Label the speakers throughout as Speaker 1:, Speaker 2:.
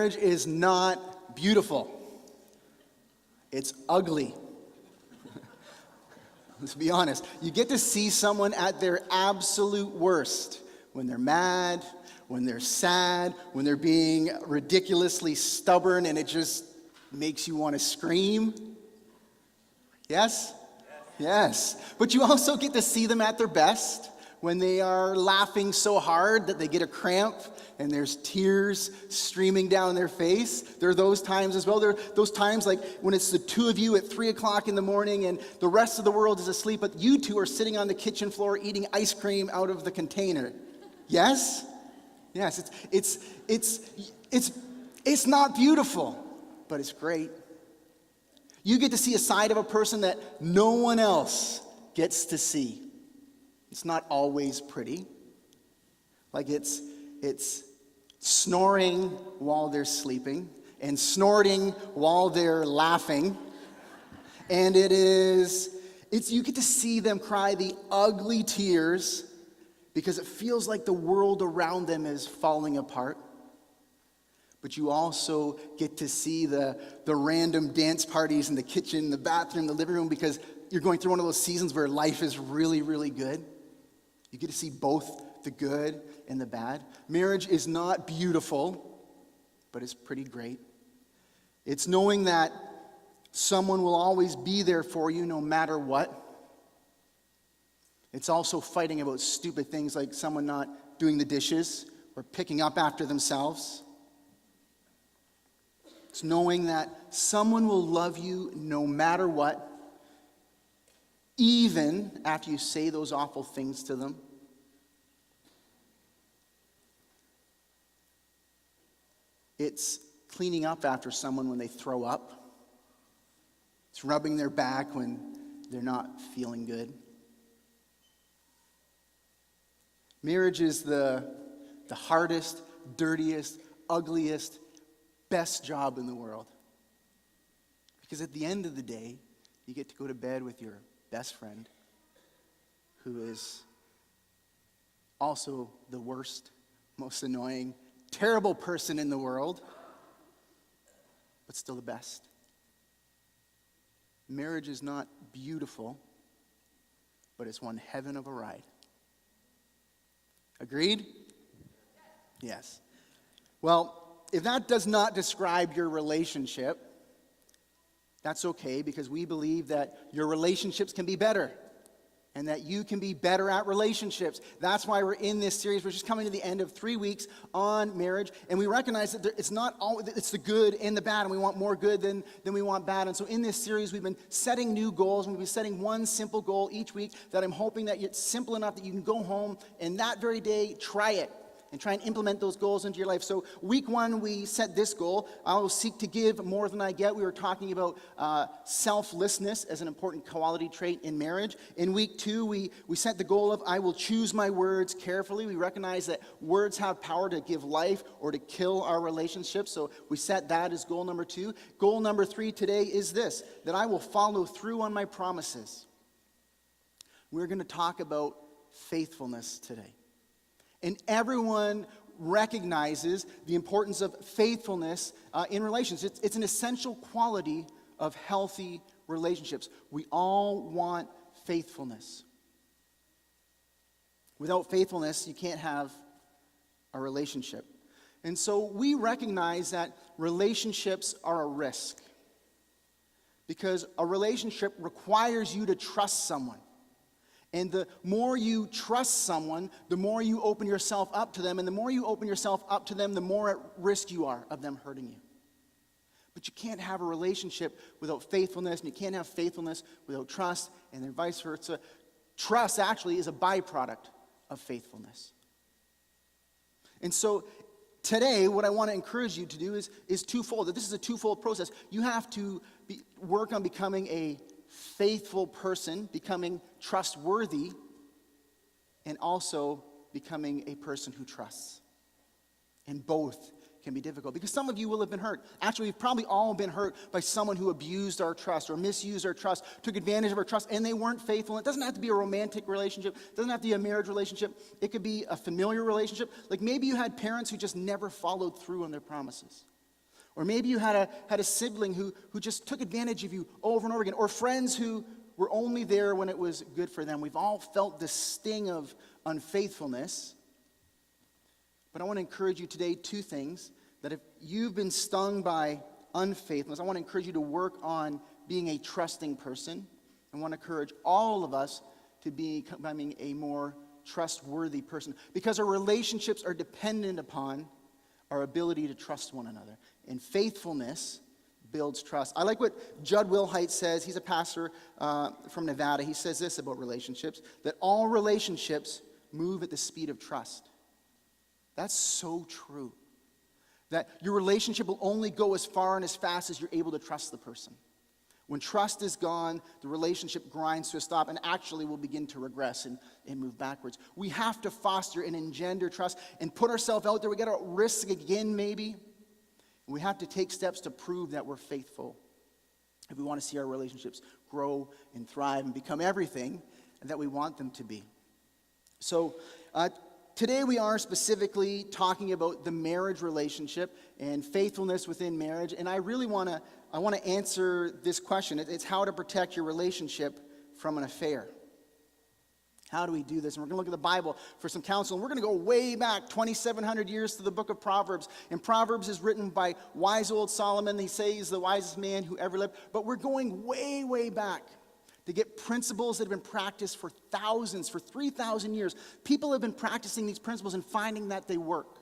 Speaker 1: Marriage is not beautiful. It's ugly. Let's be honest. You get to see someone at their absolute worst. When they're mad, when they're sad, when they're being ridiculously stubborn and it just makes you want to scream. Yes? Yes. But you also get to see them at their best. When they are laughing so hard that they get a cramp and there's tears streaming down their face. There are those times as well. There are those times like when it's the two of you at 3 o'clock in the morning and the rest of the world is asleep, but you two are sitting on the kitchen floor eating ice cream out of the container. Yes? Yes, it's not beautiful, but it's great. You get to see a side of a person that no one else gets to see. It's not always pretty. Like it's snoring while they're sleeping and snorting while they're laughing. And you get to see them cry the ugly tears because it feels like the world around them is falling apart. But you also get to see the random dance parties in the kitchen, the bathroom, the living room, because you're going through one of those seasons where life is really, really good. You get to see both the good and the bad. Marriage is not beautiful, but it's pretty great. It's knowing that someone will always be there for you no matter what. It's also fighting about stupid things like someone not doing the dishes or picking up after themselves. It's knowing that someone will love you no matter what, even after you say those awful things to them. It's cleaning up after someone when they throw up. It's rubbing their back when they're not feeling good. Marriage is the hardest, dirtiest, ugliest, best job in the world. Because at the end of the day, you get to go to bed with your best friend, who is also the worst, most annoying, terrible person in the world, but still the best. Marriage is not beautiful, but it's one heaven of a ride. Agreed? Yes. Well, if that does not describe your relationship, that's okay, because we believe that your relationships can be better and that you can be better at relationships. That's why we're in this series. We're just coming to the end of 3 weeks on marriage, and we recognize that it's not always, it's the good and the bad, and we want more good than we want bad. And so in this series, we've been setting new goals, and we've been setting one simple goal each week that I'm hoping that it's simple enough that you can go home and that very day try it and try and implement those goals into your life. So week 1, we set this goal: I will seek to give more than I get. We were talking about selflessness as an important quality trait in marriage. In week 2, we set the goal of I will choose my words carefully. We recognize that words have power to give life or to kill our relationships. So we set that as goal number 2. Goal number 3 today is this: that I will follow through on my promises. We're going to talk about faithfulness today. And everyone recognizes the importance of faithfulness in relations. It's an essential quality of healthy relationships. We all want faithfulness. Without faithfulness, you can't have a relationship. And so we recognize that relationships are a risk, because a relationship requires you to trust someone. And the more you trust someone, the more you open yourself up to them. And the more you open yourself up to them, the more at risk you are of them hurting you. But you can't have a relationship without faithfulness, and you can't have faithfulness without trust, and then vice versa. Trust actually is a byproduct of faithfulness. And so today, what I want to encourage you to do is twofold. That this is a twofold process. You have to work on becoming a faithful person, becoming trustworthy, and also becoming a person who trusts. And both can be difficult, because some of you will have been hurt. Actually, we've probably all been hurt by someone who abused our trust or misused our trust, took advantage of our trust, and they weren't faithful. It doesn't have to be a romantic relationship. It doesn't have to be a marriage relationship. It could be a familiar relationship. Like maybe you had parents who just never followed through on their promises. Or maybe you had a sibling who just took advantage of you over and over again. Or friends who were only there when it was good for them. We've all felt the sting of unfaithfulness. But I want to encourage you today, two things. That if you've been stung by unfaithfulness, I want to encourage you to work on being a trusting person. I want to encourage all of us to be becoming a more trustworthy person. Because our relationships are dependent upon our ability to trust one another. And faithfulness builds trust. I like what Judd Wilhite says. He's a pastor from Nevada. He says this about relationships, that all relationships move at the speed of trust. That's so true. That your relationship will only go as far and as fast as you're able to trust the person. When trust is gone, the relationship grinds to a stop and actually will begin to regress and move backwards. We have to foster and engender trust and put ourselves out there. We got to risk again, maybe. We have to take steps to prove that we're faithful if we want to see our relationships grow and thrive and become everything that we want them to be. So today we are specifically talking about the marriage relationship and faithfulness within marriage. And I really want to answer this question. It's how to protect your relationship from an affair. How do we do this? And we're going to look at the Bible for some counsel. And we're going to go way back, 2,700 years to the book of Proverbs. And Proverbs is written by wise old Solomon. They say he's the wisest man who ever lived. But we're going way, way back to get principles that have been practiced for thousands, for 3,000 years. People have been practicing these principles and finding that they work.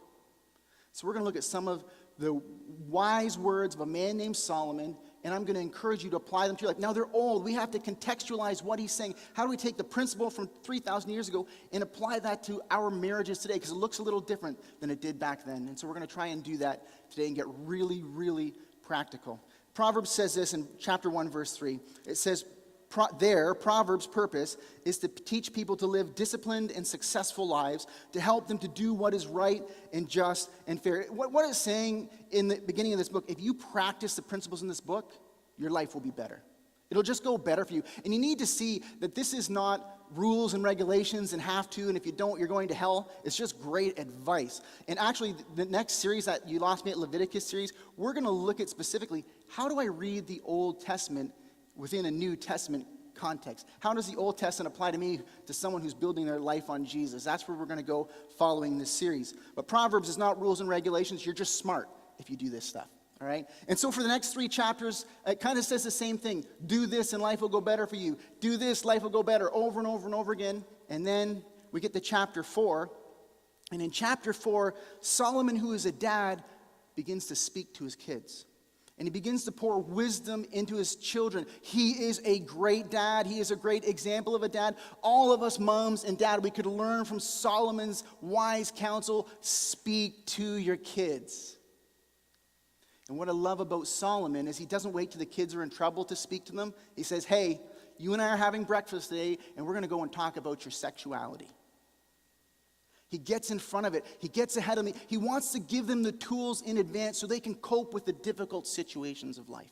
Speaker 1: So we're going to look at some of the wise words of a man named Solomon, and I'm going to encourage you to apply them to your life. Now, they're old. We have to contextualize what he's saying. How do we take the principle from 3,000 years ago and apply that to our marriages today? Because it looks a little different than it did back then. And so we're going to try and do that today and get really, really practical. Proverbs says this in chapter 1, verse 3. It says, Proverbs' purpose is to teach people to live disciplined and successful lives, to help them to do what is right and just and fair. What it's saying in the beginning of this book, if you practice the principles in this book, your life will be better. It'll just go better for you. And you need to see that this is not rules and regulations and have to, and if you don't, you're going to hell. It's just great advice. And actually, the next series that You Lost Me at Leviticus series, we're going to look at specifically, how do I read the Old Testament within a New Testament context? How does the Old Testament apply to me, to someone who's building their life on Jesus? That's where we're going to go following this series. But Proverbs is not rules and regulations. You're just smart if you do this stuff, all right? And so for the next 3 chapters, it kind of says the same thing. Do this and life will go better for you. Do this, life will go better, over and over and over again. And then we get to chapter 4. And in chapter 4, Solomon, who is a dad, begins to speak to his kids. And he begins to pour wisdom into his children. He is a great dad. He is a great example of a dad. All of us moms and dad, we could learn from Solomon's wise counsel. Speak to your kids. And what I love about Solomon is he doesn't wait till the kids are in trouble to speak to them. He says, hey, you and I are having breakfast today, and we're going to go and talk about your sexuality. He gets in front of it. He gets ahead of me. He wants to give them the tools in advance so they can cope with the difficult situations of life.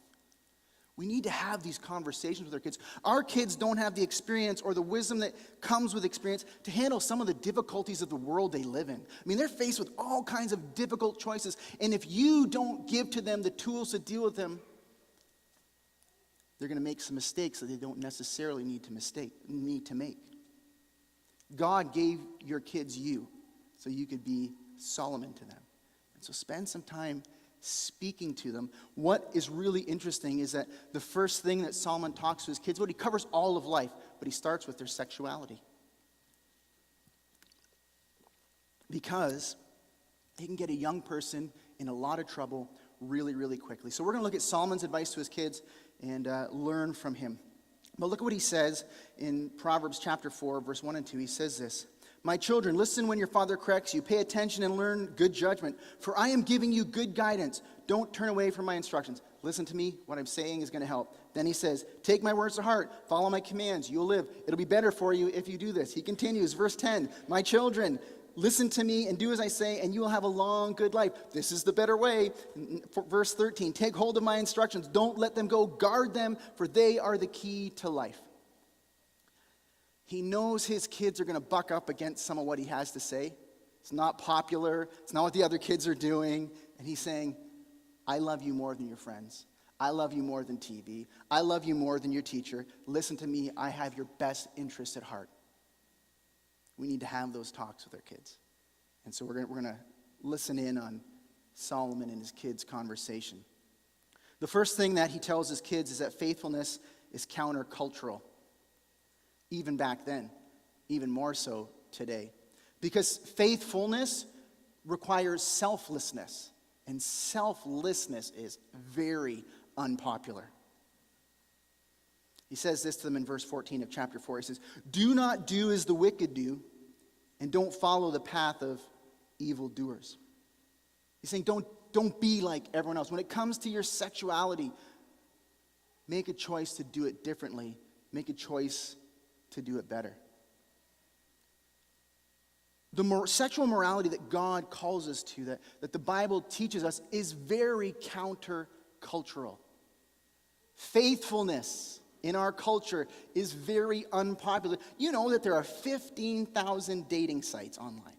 Speaker 1: We need to have these conversations with our kids. Our kids don't have the experience or the wisdom that comes with experience to handle some of the difficulties of the world they live in. I mean, they're faced with all kinds of difficult choices. And if you don't give to them the tools to deal with them, they're going to make some mistakes that they don't necessarily need to make. God gave your kids you so you could be Solomon to them. And so spend some time speaking to them. What is really interesting is that the first thing that Solomon talks to his kids about, he covers all of life, but he starts with their sexuality. Because he can get a young person in a lot of trouble really, really quickly. So we're going to look at Solomon's advice to his kids and learn from him. But look at what he says in Proverbs chapter 4, verse 1 and 2. He says this, my children, listen when your father corrects you. Pay attention and learn good judgment, for I am giving you good guidance. Don't turn away from my instructions. Listen to me. What I'm saying is going to help. Then he says, take my words to heart. Follow my commands. You'll live. It'll be better for you if you do this. He continues, verse 10, my children, listen to me and do as I say, and you will have a long, good life. This is the better way. Verse 13, take hold of my instructions. Don't let them go. Guard them, for they are the key to life. He knows his kids are going to buck up against some of what he has to say. It's not popular. It's not what the other kids are doing. And he's saying, I love you more than your friends. I love you more than TV. I love you more than your teacher. Listen to me. I have your best interest at heart. We need to have those talks with our kids. And so we're going to listen in on Solomon and his kids' conversation. The first thing that he tells his kids is that faithfulness is countercultural. Even back then, even more so today. Because faithfulness requires selflessness. And selflessness is very unpopular. He says this to them in verse 14 of chapter 4. He says, "Do not do as the wicked do, and don't follow the path of evildoers." He's saying don't be like everyone else. When it comes to your sexuality, make a choice to do it differently. Make a choice to do it better. The sexual morality that God calls us to, that the Bible teaches us, is very countercultural. Faithfulness in our culture is very unpopular. You know that there are 15,000 dating sites online.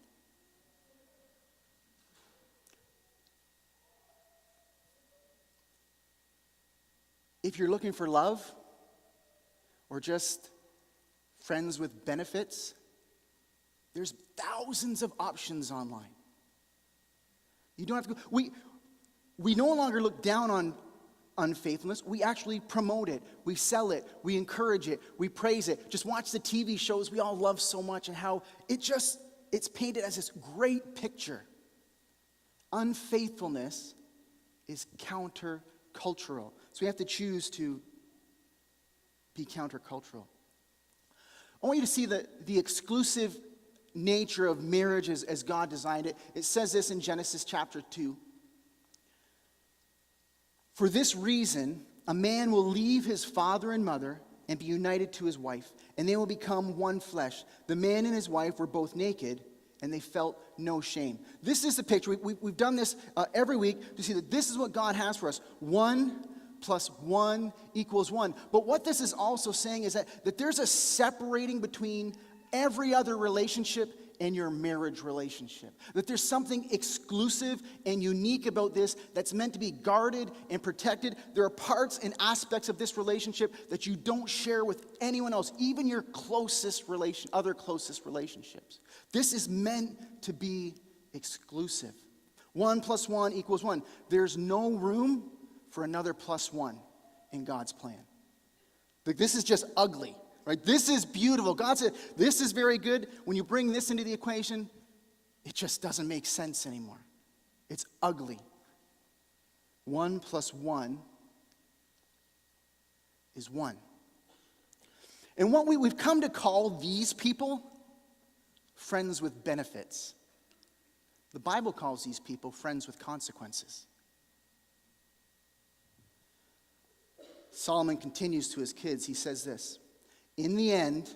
Speaker 1: If you're looking for love or just friends with benefits, there's thousands of options online. You don't have to go. We no longer look down on unfaithfulness. We actually promote it. We sell it. We encourage it. We praise it. Just watch the TV shows we all love so much and how it's painted as this great picture. Unfaithfulness is countercultural. So we have to choose to be countercultural. I want you to see the exclusive nature of marriage as God designed it. It says this in Genesis chapter 2. "For this reason, a man will leave his father and mother and be united to his wife, and they will become one flesh. The man and his wife were both naked, and they felt no shame." This is the picture. We've done this every week to see that this is what God has for us. 1 + 1 = 1. But what this is also saying is that there's a separating between every other relationship and your marriage relationship. That there's something exclusive and unique about this that's meant to be guarded and protected. There are parts and aspects of this relationship that you don't share with anyone else, even your other closest relationships. This is meant to be exclusive. 1 + 1 = 1. There's no room for another +1 in God's plan. Like, this is just ugly. Right? This is beautiful. God said, this is very good. When you bring this into the equation, it just doesn't make sense anymore. It's ugly. 1 + 1 = 1. And what we've come to call these people friends with benefits. The Bible calls these people friends with consequences. Solomon continues to his kids. He says this, "In the end,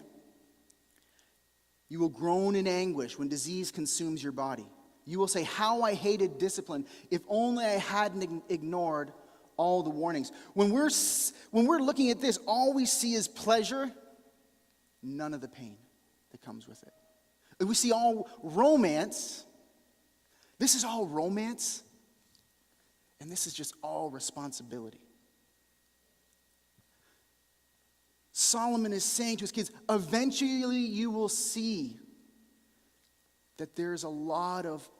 Speaker 1: you will groan in anguish when disease consumes your body. You will say, 'How I hated discipline. If only I hadn't ignored all the warnings.'" When we're looking at this, all we see is pleasure, none of the pain that comes with it. And we see all romance. This is all romance, and this is just all responsibility. Solomon is saying to his kids, eventually you will see that there's a lot of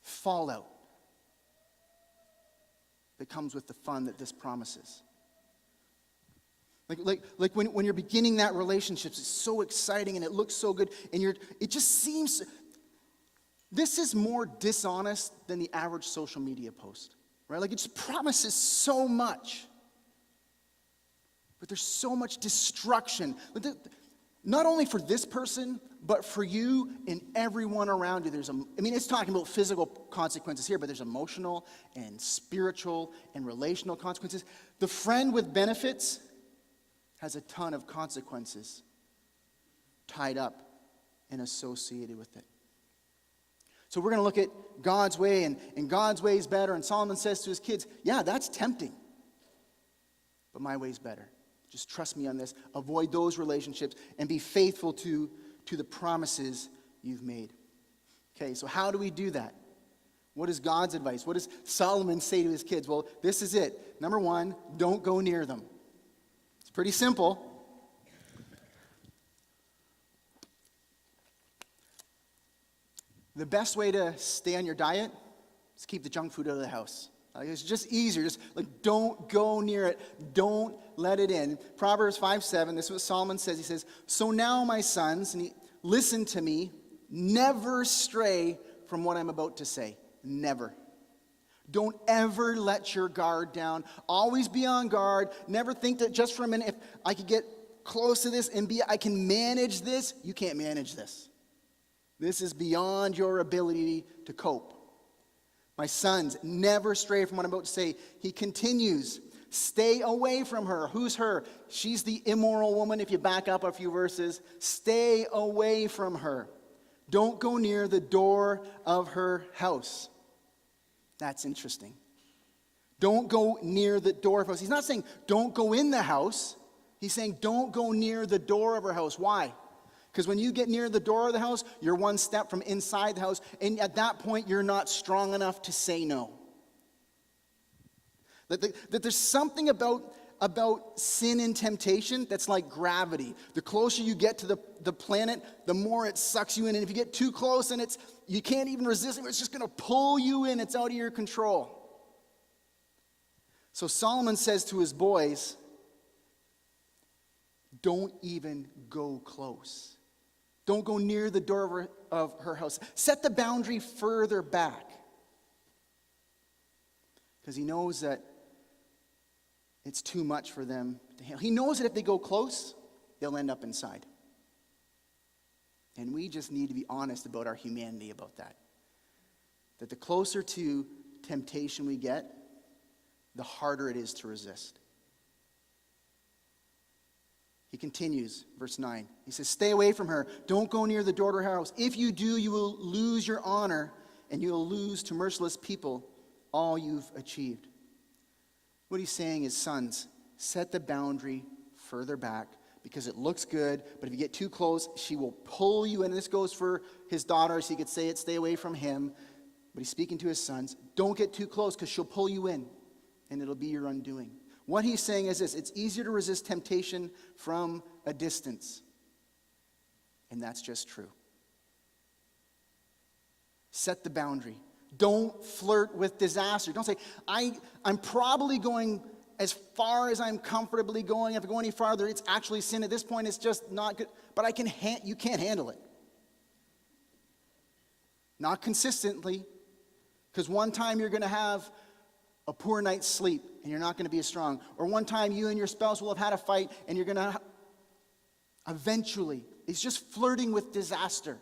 Speaker 1: fallout that comes with the fun that this promises. Like when you're beginning that relationship, it's so exciting and it looks so good, and it just seems, this is more dishonest than the average social media post, right? Like, it just promises so much. But there's so much destruction, not only for this person, but for you and everyone around you. It's talking about physical consequences here, but there's emotional and spiritual and relational consequences. The friend with benefits has a ton of consequences tied up and associated with it. So we're going to look at God's way, and God's way is better. And Solomon says to his kids, yeah, that's tempting, but my way is better. Just trust me on this. Avoid those relationships and be faithful to the promises you've made. Okay, so how do we do that? What is God's advice? What does Solomon say to his kids? Well, this is it. Number one, don't go near them. It's pretty simple. The best way to stay on your diet is keep the junk food out of the house. It's just easier. Just don't go near it. Don't let it in. Proverbs 5:7, this is what Solomon says. He says, "So now, my sons, listen to me. Never stray from what I'm about to say." Never. Don't ever let your guard down. Always be on guard. Never think that just for a minute, if I could get close to this and I can manage this. You can't manage this. This is beyond your ability to cope. My sons, never stray from what I'm about to say. He continues, stay away from her. Who's her? She's the immoral woman. If you back up a few verses, stay away from her. Don't go near the door of her house. That's interesting. Don't go near the door of her house. He's not saying don't go in the house. He's saying don't go near the door of her house. Why? Because when you get near the door of the house, you're one step from inside the house, and at that point, you're not strong enough to say no. That there's something about sin and temptation that's like gravity. The closer you get to the planet, the more it sucks you in, and if you get too close, and you can't even resist it, it's just going to pull you in. It's out of your control. So Solomon says to his boys, don't even go close. Don't go near the door of her house. Set the boundary further back. Because he knows that it's too much for them to handle. He knows that if they go close, they'll end up inside. And we just need to be honest about our humanity about that. That the closer to temptation we get, the harder it is to resist. He continues, verse 9. He says, stay away from her. Don't go near the door of her house. If you do, you will lose your honor, and you will lose to merciless people all you've achieved. What he's saying is, sons, set the boundary further back because it looks good, but if you get too close, she will pull you in. And this goes for his daughters. He could say it, stay away from him. But he's speaking to his sons. Don't get too close because she'll pull you in, and it'll be your undoing. What he's saying is this: it's easier to resist temptation from a distance. And that's just true. Set the boundary. Don't flirt with disaster. Don't say, I'm probably going as far as I'm comfortably going. If I go any farther, it's actually sin. At this point, it's just not good. But you can't handle it. Not consistently. Because one time you're going to have a poor night's sleep, and you're not going to be as strong. Or one time you and your spouse will have had a fight, and you're going to eventually. It's just flirting with disaster.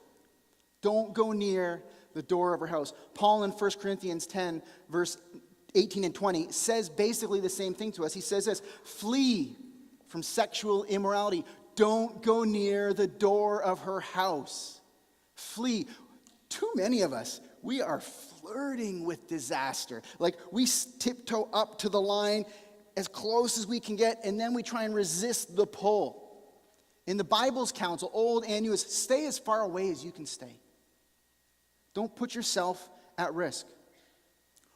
Speaker 1: Don't go near the door of her house. Paul in 1 Corinthians 10, verse 18 and 20, says basically the same thing to us. He says this: flee from sexual immorality. Don't go near the door of her house. Flee. Too many of us, we are flirting with disaster. Like we tiptoe up to the line as close as we can get, and then we try and resist the pull. In the Bible's counsel, old and new, is stay as far away as you can stay. Don't put yourself at risk.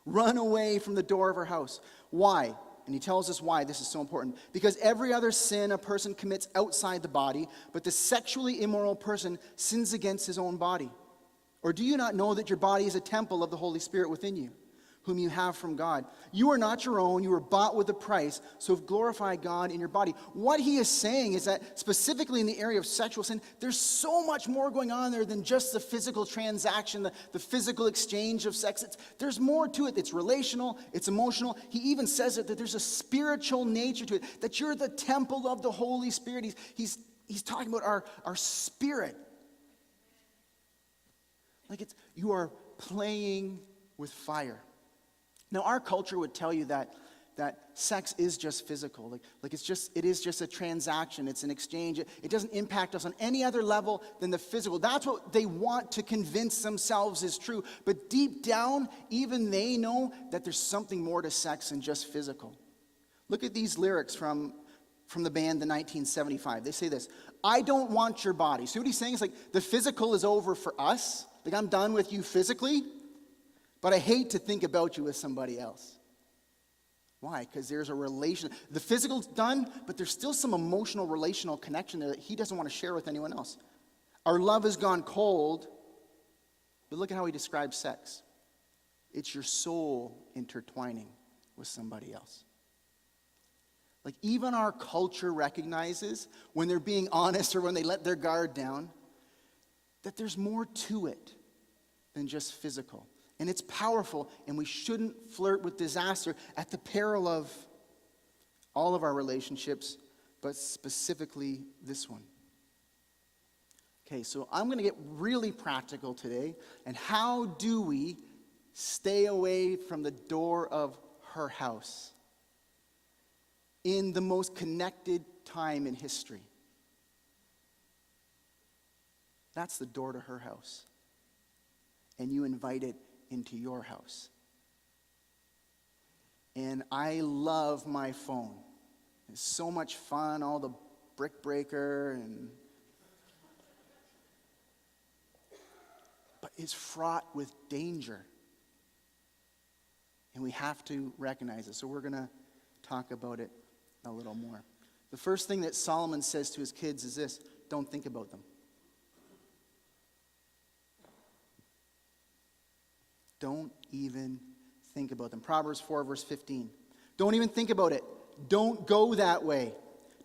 Speaker 1: Run away from the door of her house. Why? And he tells us why this is so important. Because every other sin a person commits outside the body, but the sexually immoral person sins against his own body. Or do you not know that your body is a temple of the Holy Spirit within you, whom you have from God? You are not your own. You were bought with a price, so glorify God in your body. What he is saying is that specifically in the area of sexual sin, there's so much more going on there than just the physical transaction, the physical exchange of sex. There's more to it. It's relational. It's emotional. He even says that there's a spiritual nature to it, that you're the temple of the Holy Spirit. He's talking about our spirit. Like you are playing with fire. Now, our culture would tell you that sex is just physical. It is just a transaction. It's an exchange. It doesn't impact us on any other level than the physical. That's what they want to convince themselves is true. But deep down, even they know that there's something more to sex than just physical. Look at these lyrics from the band The 1975. They say this: I don't want your body. See what he's saying? It's like the physical is over for us. Like I'm done with you physically. but I hate to think about you with somebody else. Why? Because there's a relation. The physical's done, but there's still some emotional, relational connection there that he doesn't want to share with anyone else. Our love has gone cold, but look at how he describes sex. It's your soul intertwining with somebody else. Like, even our culture recognizes when they're being honest or when they let their guard down, that there's more to it than just physical. And it's powerful, and we shouldn't flirt with disaster at the peril of all of our relationships, but specifically this one. Okay, so I'm going to get really practical today. And how do we stay away from the door of her house in the most connected time in history? That's the door to her house. And you invite it into your house. And I love my phone. It's so much fun, all the brick breaker but it's fraught with danger. And we have to recognize it. So we're going to talk about it a little more. The first thing that Solomon says to his kids is this: don't think about them. Don't even think about them. Proverbs 4, verse 15. Don't even think about it. Don't go that way.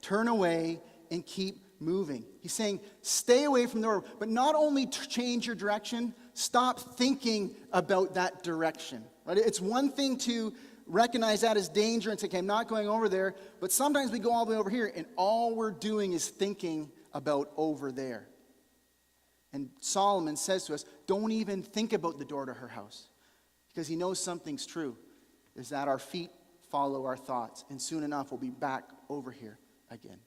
Speaker 1: Turn away and keep moving. He's saying, stay away from the door, but not only to change your direction, stop thinking about that direction. Right? It's one thing to recognize that as danger and say, okay, I'm not going over there, but sometimes we go all the way over here, and all we're doing is thinking about over there. And Solomon says to us, don't even think about the door to her house, because he knows something's true, is that our feet follow our thoughts, and soon enough we'll be back over here again.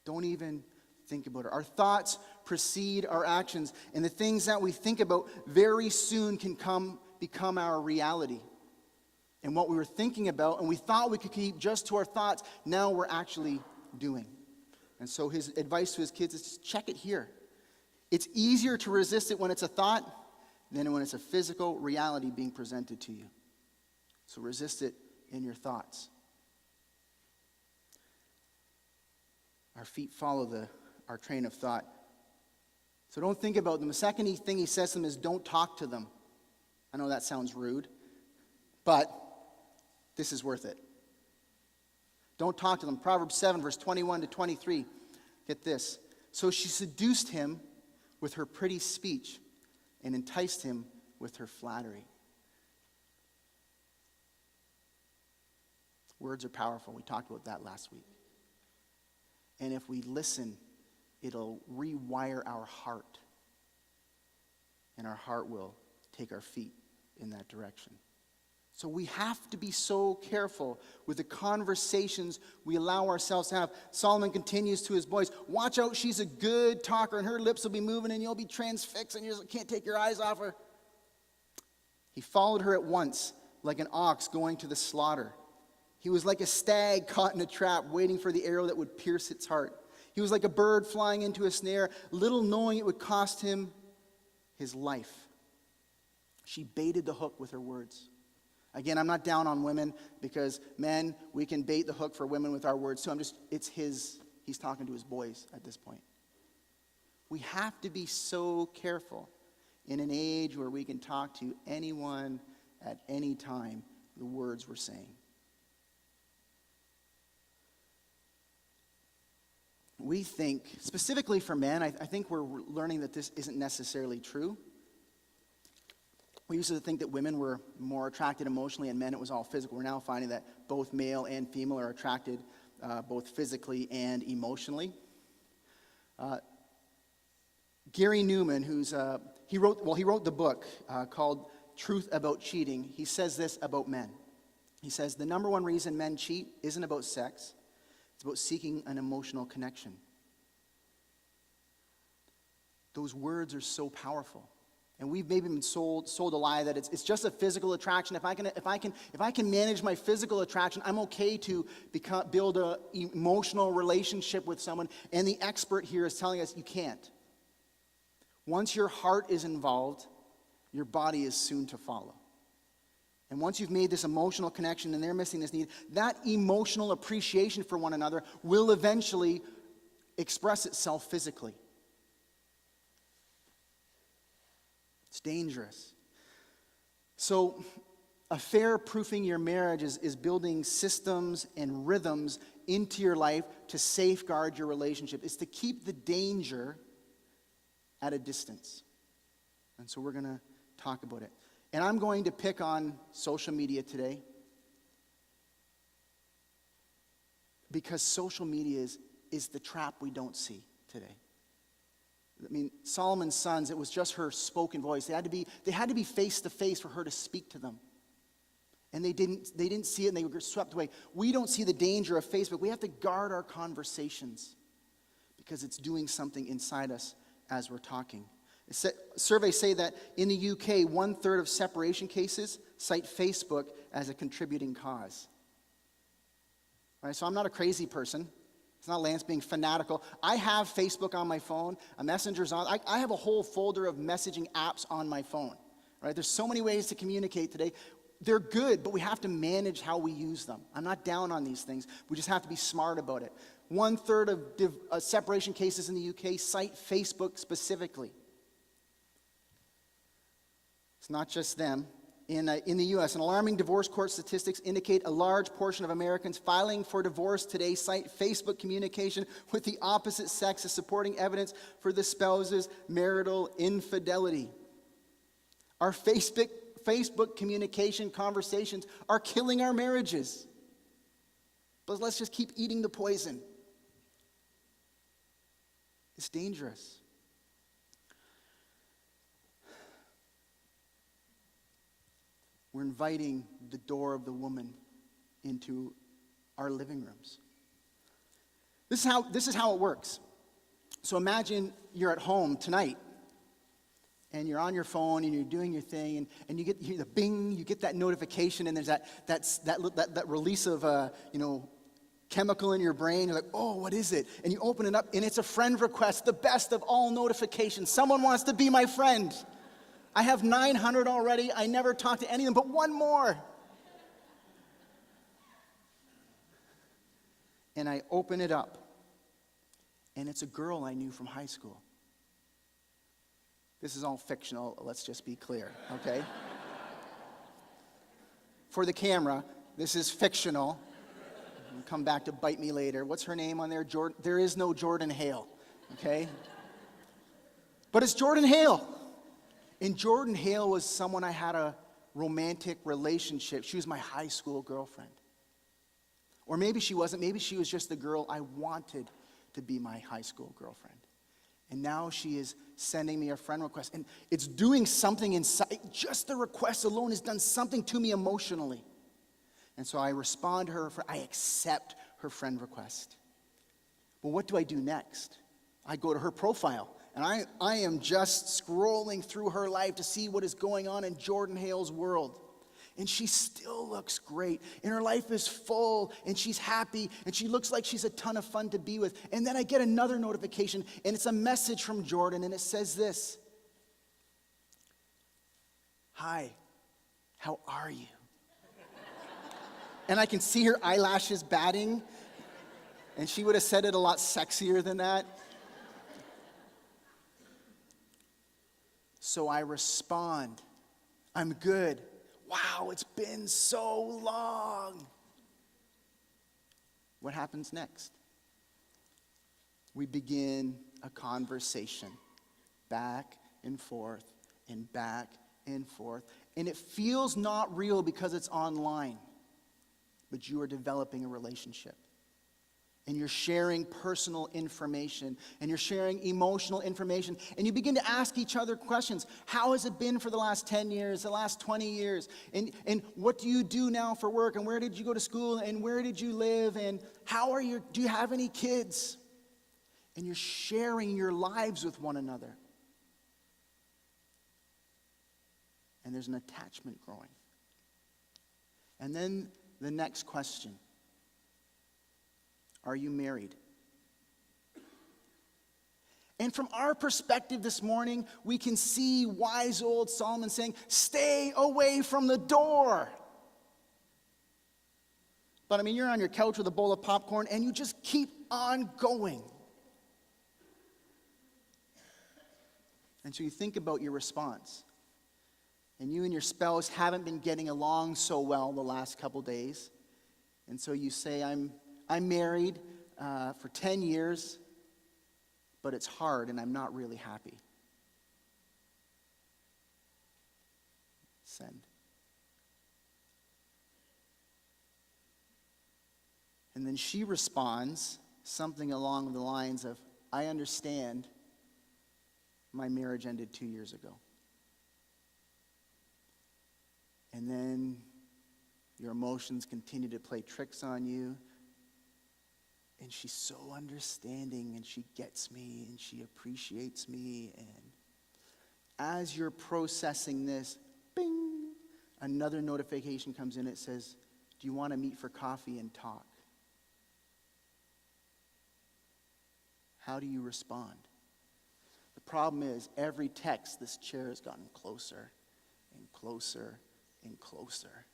Speaker 1: Don't even think about it. Our thoughts precede our actions, and the things that we think about very soon can become our reality. And what we were thinking about, and we thought we could keep just to our thoughts, now we're actually doing. And so his advice to his kids is just check it here. It's easier to resist it when it's a thought than when it's a physical reality being presented to you. So resist it in your thoughts. Our feet follow our train of thought. So don't think about them. The second thing he says to them is don't talk to them. I know that sounds rude, but this is worth it. Don't talk to them. Proverbs 7, verse 21 to 23. Get this. So she seduced him with her pretty speech and enticed him with her flattery. Words are powerful. We talked about that last week. And if we listen, it'll rewire our heart. And our heart will take our feet in that direction. So we have to be so careful with the conversations we allow ourselves to have. Solomon continues to his boys, watch out, she's a good talker, and her lips will be moving, and you'll be transfixed, and you just can't take your eyes off her. He followed her at once, like an ox going to the slaughter. He was like a stag caught in a trap, waiting for the arrow that would pierce its heart. He was like a bird flying into a snare, little knowing it would cost him his life. She baited the hook with her words. Again, I'm not down on women, because men, we can bait the hook for women with our words too. He's talking to his boys at this point. We have to be so careful in an age where we can talk to anyone at any time, the words we're saying. We think, specifically for men, I think we're learning that this isn't necessarily true. We used to think that women were more attracted emotionally and men it was all physical. We're now finding that both male and female are attracted both physically and emotionally. Gary Newman, he wrote the book called Truth About Cheating. He says this about men. He says, the number one reason men cheat isn't about sex. It's about seeking an emotional connection. Those words are so powerful. And we've maybe been sold a lie that it's just a physical attraction. If I can manage my physical attraction, I'm okay to build an emotional relationship with someone. And the expert here is telling us you can't. Once your heart is involved, your body is soon to follow. And once you've made this emotional connection and they're missing this need, that emotional appreciation for one another will eventually express itself physically. It's dangerous. So, affair-proofing your marriage is building systems and rhythms into your life to safeguard your relationship. It's to keep the danger at a distance. And so we're going to talk about it. And I'm going to pick on social media today because social media is the trap we don't see today. I mean, Solomon's sons, it was just her spoken voice. They had to be face to face for her to speak to them. And they didn't see it, and they were swept away. We don't see the danger of Facebook. We have to guard our conversations because it's doing something inside us as we're talking. Surveys say that in the UK, 1/3 of separation cases cite Facebook as a contributing cause. Right, so I'm not a crazy person. It's not Lance being fanatical. I have Facebook on my phone. A Messenger's on. I have a whole folder of messaging apps on my phone. Right? There's so many ways to communicate today. They're good, but we have to manage how we use them. I'm not down on these things. We just have to be smart about it. 1/3 of separation cases in the UK cite Facebook specifically. It's not just them. In the U.S., an alarming divorce court statistics indicate a large portion of Americans filing for divorce today cite Facebook communication with the opposite sex as supporting evidence for the spouse's marital infidelity. Our Facebook communication conversations are killing our marriages. But let's just keep eating the poison. It's dangerous. We're inviting the door of the woman into our living rooms. This is how it works. So imagine you're at home tonight, and you're on your phone, and you're doing your thing, and you hear the bing, you get that notification, and there's that release of chemical in your brain. You're like, oh, what is it? And you open it up, and it's a friend request, the best of all notifications. Someone wants to be my friend. I have 900 already. I never talk to any of them, but one more. And I open it up, and it's a girl I knew from high school. This is all fictional, let's just be clear, okay? For the camera, this is fictional. It'll come back to bite me later. What's her name on there? There is no Jordan Hale, okay? But it's Jordan Hale. And Jordan Hale was someone I had a romantic relationship. She was my high school girlfriend. Or maybe she wasn't. Maybe she was just the girl I wanted to be my high school girlfriend. And now she is sending me a friend request. And it's doing something inside. Just the request alone has done something to me emotionally. And so I respond to her. I accept her friend request. Well, what do I do next? I go to her profile. And I am just scrolling through her life to see what is going on in Jordan Hale's world. And she still looks great. And her life is full. And she's happy. And she looks like she's a ton of fun to be with. And then I get another notification. And it's a message from Jordan. And it says this. Hi, how are you? And I can see her eyelashes batting. And she would have said it a lot sexier than that. So I respond, I'm good. Wow, it's been so long. What happens next? We begin a conversation, back and forth and back and forth. And it feels not real because it's online, but you are developing a relationship. And you're sharing personal information, and you're sharing emotional information, and you begin to ask each other questions. How has it been for the last 10 years, the last 20 years? And what do you do now for work? And where did you go to school? And where did you live? And do you have any kids? And you're sharing your lives with one another. And there's an attachment growing. And then the next question. Are you married? And from our perspective this morning, we can see wise old Solomon saying, stay away from the door. But I mean, you're on your couch with a bowl of popcorn and you just keep on going. And so you think about your response. And you and your spouse haven't been getting along so well the last couple days. And so you say, I'm married for 10 years, but it's hard and I'm not really happy. Send. And then she responds something along the lines of, I understand my marriage ended 2 years ago. And then your emotions continue to play tricks on you. And she's so understanding, and she gets me, and she appreciates me. And as you're processing this, bing, another notification comes in. It says, do you want to meet for coffee and talk? How do you respond? The problem is, every text, this chair has gotten closer and closer and closer.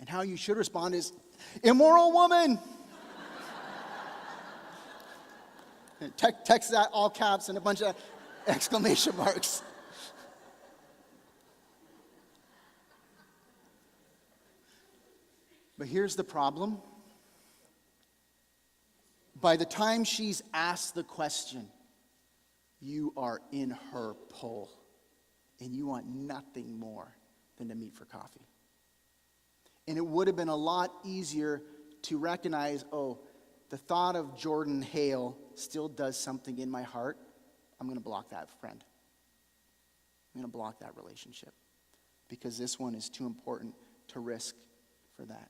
Speaker 1: And how you should respond is, immoral woman! Text that all caps and a bunch of exclamation marks. But here's the problem. By the time she's asked the question, you are in her pull, and you want nothing more than to meet for coffee. And it would have been a lot easier to recognize, oh, the thought of Jordan Hale still does something in my heart. I'm going to block that friend. I'm going to block that relationship because this one is too important to risk for that.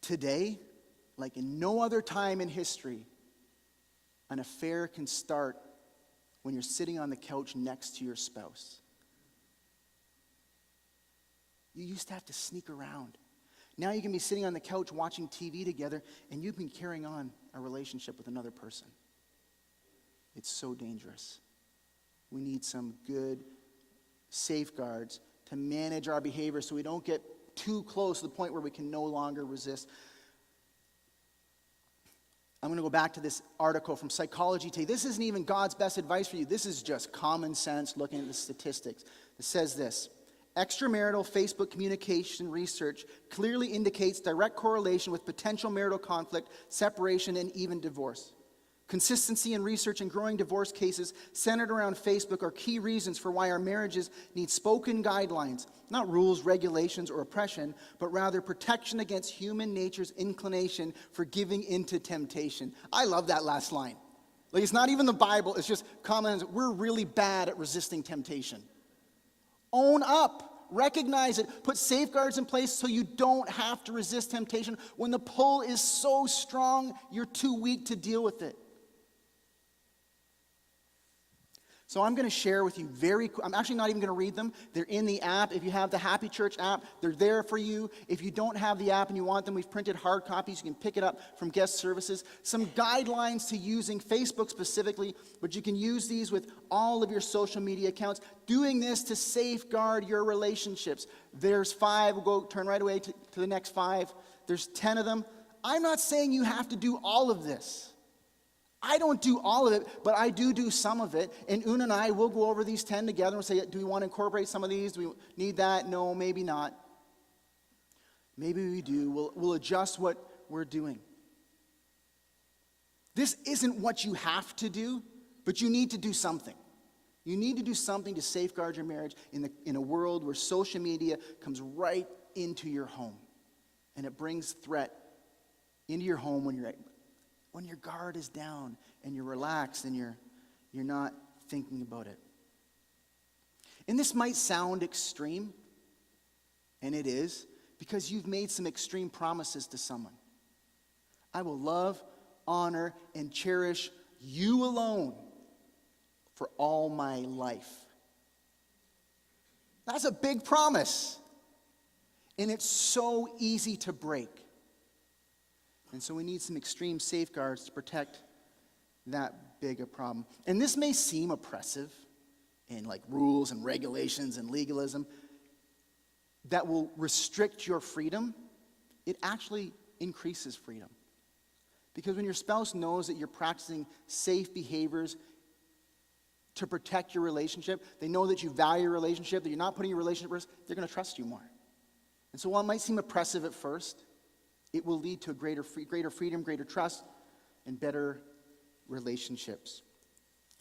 Speaker 1: Today, like in no other time in history, an affair can start when you're sitting on the couch next to your spouse. You used to have to sneak around. Now you can be sitting on the couch watching TV together, and you've been carrying on a relationship with another person. It's so dangerous. We need some good safeguards to manage our behavior so we don't get too close to the point where we can no longer resist. I'm going to go back to this article from Psychology Today. This isn't even God's best advice for you. This is just common sense looking at the statistics. It says this: extramarital Facebook communication research clearly indicates direct correlation with potential marital conflict, separation, and even divorce. Consistency in research and growing divorce cases centered around Facebook are key reasons for why our marriages need spoken guidelines, not rules, regulations, or oppression, but rather protection against human nature's inclination for giving into temptation. I love that last line. Like, it's not even the Bible, it's just common. We're really bad at resisting temptation. Own up. Recognize it. Put safeguards in place so you don't have to resist temptation. When the pull is so strong, you're too weak to deal with it. So I'm going to share with you I'm actually not even going to read them. They're in the app. If you have the Happy Church app, they're there for you. If you don't have the app and you want them, we've printed hard copies. You can pick it up from guest services. Some guidelines to using Facebook specifically, but you can use these with all of your social media accounts. Doing this to safeguard your relationships. There's 5. We'll turn right away to the next 5. There's 10 of them. I'm not saying you have to do all of this. I don't do all of it, but I do some of it. And Una and I will go over these 10 together and say, do we want to incorporate some of these? Do we need that? No, maybe not. Maybe we do. We'll adjust what we're doing. This isn't what you have to do, but you need to do something. You need to do something to safeguard your marriage in a world where social media comes right into your home. And it brings threat into your home when your guard is down and you're relaxed and you're not thinking about it. And this might sound extreme, and it is, because you've made some extreme promises to someone. I will love, honor, and cherish you alone for all my life. That's a big promise. And it's so easy to break. And so we need some extreme safeguards to protect that big a problem. And this may seem oppressive in like rules and regulations and legalism that will restrict your freedom. It actually increases freedom. Because when your spouse knows that you're practicing safe behaviors to protect your relationship, they know that you value your relationship, that you're not putting your relationship first, they're going to trust you more. And so while it might seem oppressive at first, it will lead to a greater freedom, greater trust, and better relationships.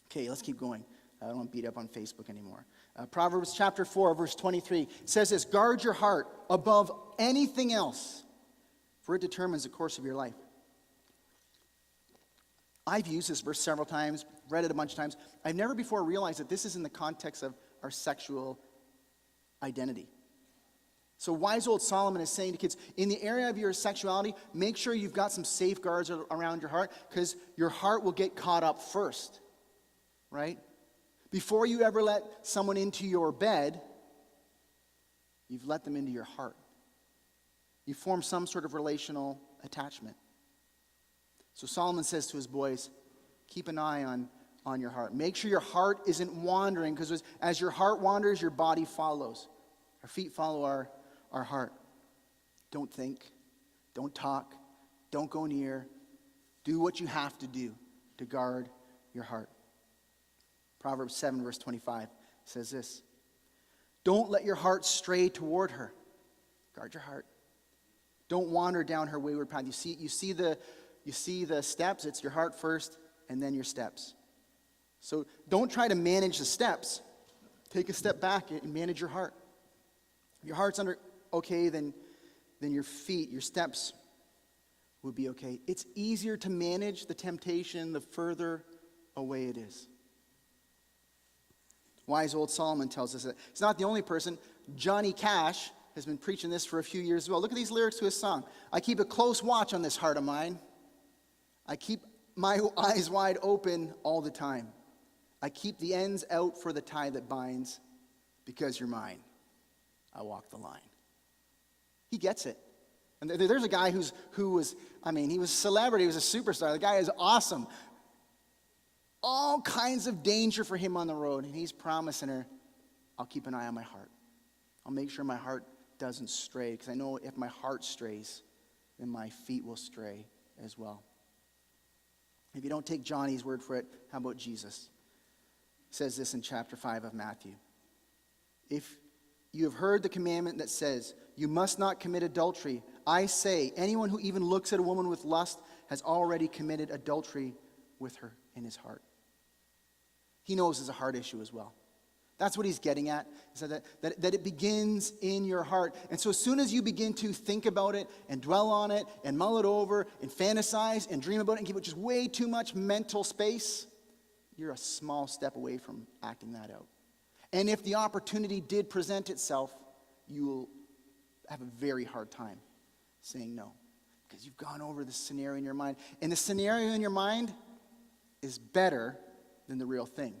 Speaker 1: Okay, let's keep going. I don't want to beat up on Facebook anymore. Proverbs chapter 4, verse 23 says this, guard your heart above anything else, for it determines the course of your life. I've used this verse several times, read it a bunch of times. I've never before realized that this is in the context of our sexual identity. So wise old Solomon is saying to kids, in the area of your sexuality, make sure you've got some safeguards around your heart, because your heart will get caught up first, right? Before you ever let someone into your bed, you've let them into your heart. You form some sort of relational attachment. So Solomon says to his boys, keep an eye on your heart. Make sure your heart isn't wandering, because as your heart wanders, your body follows. Our feet follow our heart. Don't think, don't talk, don't go near. Do what you have to do to guard your heart. Proverbs 7, verse 25 says this, don't let your heart stray toward her. Guard your heart. Don't wander down her wayward path. You see the steps. It's your heart first, and then your steps. So don't try to manage the steps. Take a step back and manage your heart. If your heart's okay, then your feet, your steps would be okay. It's easier to manage the temptation the further away it is. Wise old Solomon tells us that it's not the only person. Johnny Cash has been preaching this for a few years as well. Look at these lyrics to his song. I keep a close watch on this heart of mine. I keep my eyes wide open all the time. I keep the ends out for the tie that binds. Because you're mine, I walk the line. He gets it. And there's a guy who was a celebrity, he was a superstar. The guy is awesome. All kinds of danger for him on the road. And he's promising her, I'll keep an eye on my heart. I'll make sure my heart doesn't stray. Because I know if my heart strays, then my feet will stray as well. If you don't take Johnny's word for it, how about Jesus? He says this in chapter 5 of Matthew. If you have heard the commandment that says, you must not commit adultery, I say, anyone who even looks at a woman with lust has already committed adultery with her in his heart. He knows it's a heart issue as well. That's what he's getting at, is that it begins in your heart. And so as soon as you begin to think about it and dwell on it and mull it over and fantasize and dream about it and give it just way too much mental space, you're a small step away from acting that out. And if the opportunity did present itself, you will have a very hard time saying no, because you've gone over the scenario in your mind. And the scenario in your mind is better than the real thing.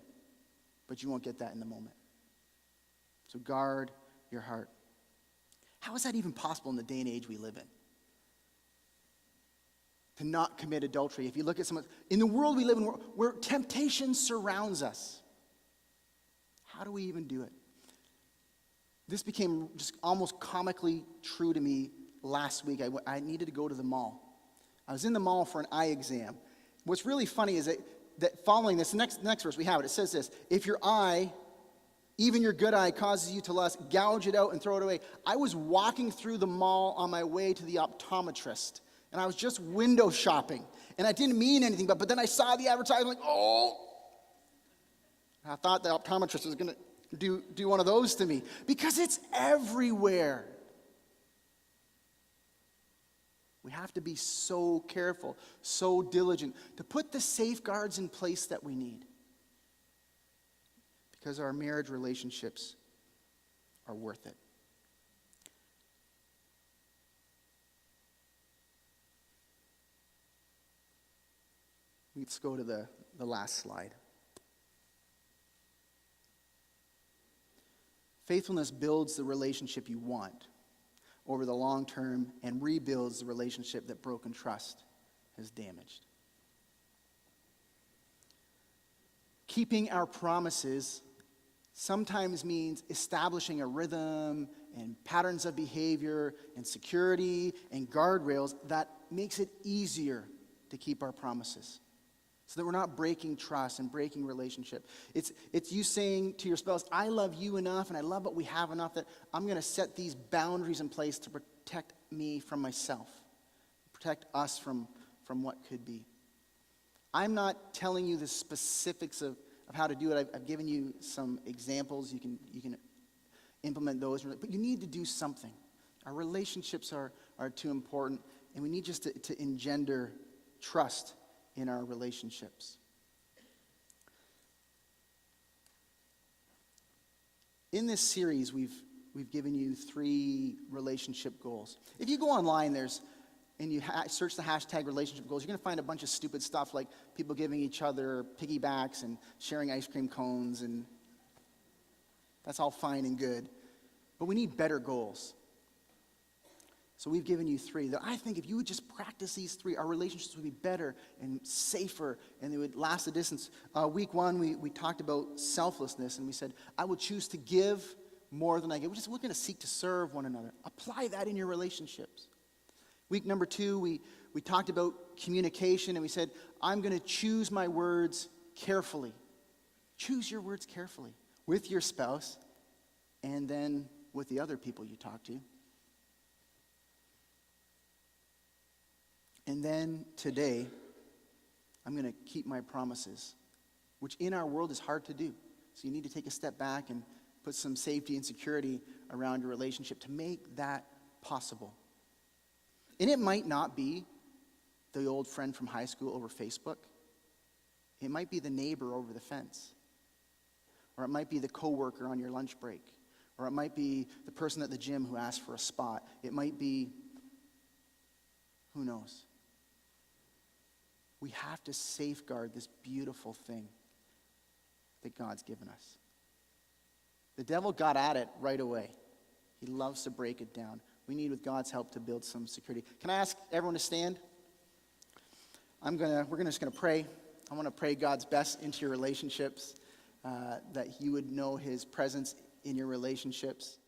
Speaker 1: But you won't get that in the moment. So guard your heart. How is that even possible in the day and age we live in? To not commit adultery. If you look at someone, in the world we live in, where temptation surrounds us, how do we even do it? This became just almost comically true to me last week. I needed to go to the mall. I was in the mall for an eye exam. What's really funny is that following this, next verse we have it. It says this, if your eye, even your good eye, causes you to lust, gouge it out and throw it away. I was walking through the mall on my way to the optometrist, and I was just window shopping. And I didn't mean anything, but then I saw the advertisement, like, oh! I thought the optometrist was going to do one of those to me, because it's everywhere. We have to be so careful, so diligent to put the safeguards in place that we need, because our marriage relationships are worth it. Let's go to the last slide. Faithfulness builds the relationship you want over the long term and rebuilds the relationship that broken trust has damaged. Keeping our promises sometimes means establishing a rhythm and patterns of behavior and security and guardrails that makes it easier to keep our promises so that we're not breaking trust and breaking relationship. It's you saying to your spouse, I love you enough and I love what we have enough that I'm going to set these boundaries in place to protect me from myself, protect us from what could be. I'm not telling you the specifics of how to do it. I've given you some examples. You can implement those, but you need to do something. Our relationships are too important, and we need just to engender trust in our relationships. In this series, we've given you 3 relationship goals. If you go online, and you search the hashtag relationship goals, you're going to find a bunch of stupid stuff like people giving each other piggybacks and sharing ice cream cones, and that's all fine and good. But we need better goals. So we've given you 3 that I think if you would just practice these 3, our relationships would be better and safer, and they would last a distance. Week 1, we talked about selflessness, and we said, I will choose to give more than I give. We're going to seek to serve one another. Apply that in your relationships. Week number 2, we talked about communication, and we said, I'm going to choose my words carefully. Choose your words carefully with your spouse and then with the other people you talk to. And then today, I'm going to keep my promises, which in our world is hard to do. So you need to take a step back and put some safety and security around your relationship to make that possible. And it might not be the old friend from high school over Facebook. It might be the neighbor over the fence. Or it might be the coworker on your lunch break. Or it might be the person at the gym who asked for a spot. It might be, who knows? We have to safeguard this beautiful thing that God's given us. The devil got at it right away. He loves to break it down. We need, with God's help, to build some security. Can I ask everyone to stand? We're just gonna pray. I want to pray God's best into your relationships, that you would know his presence in your relationships.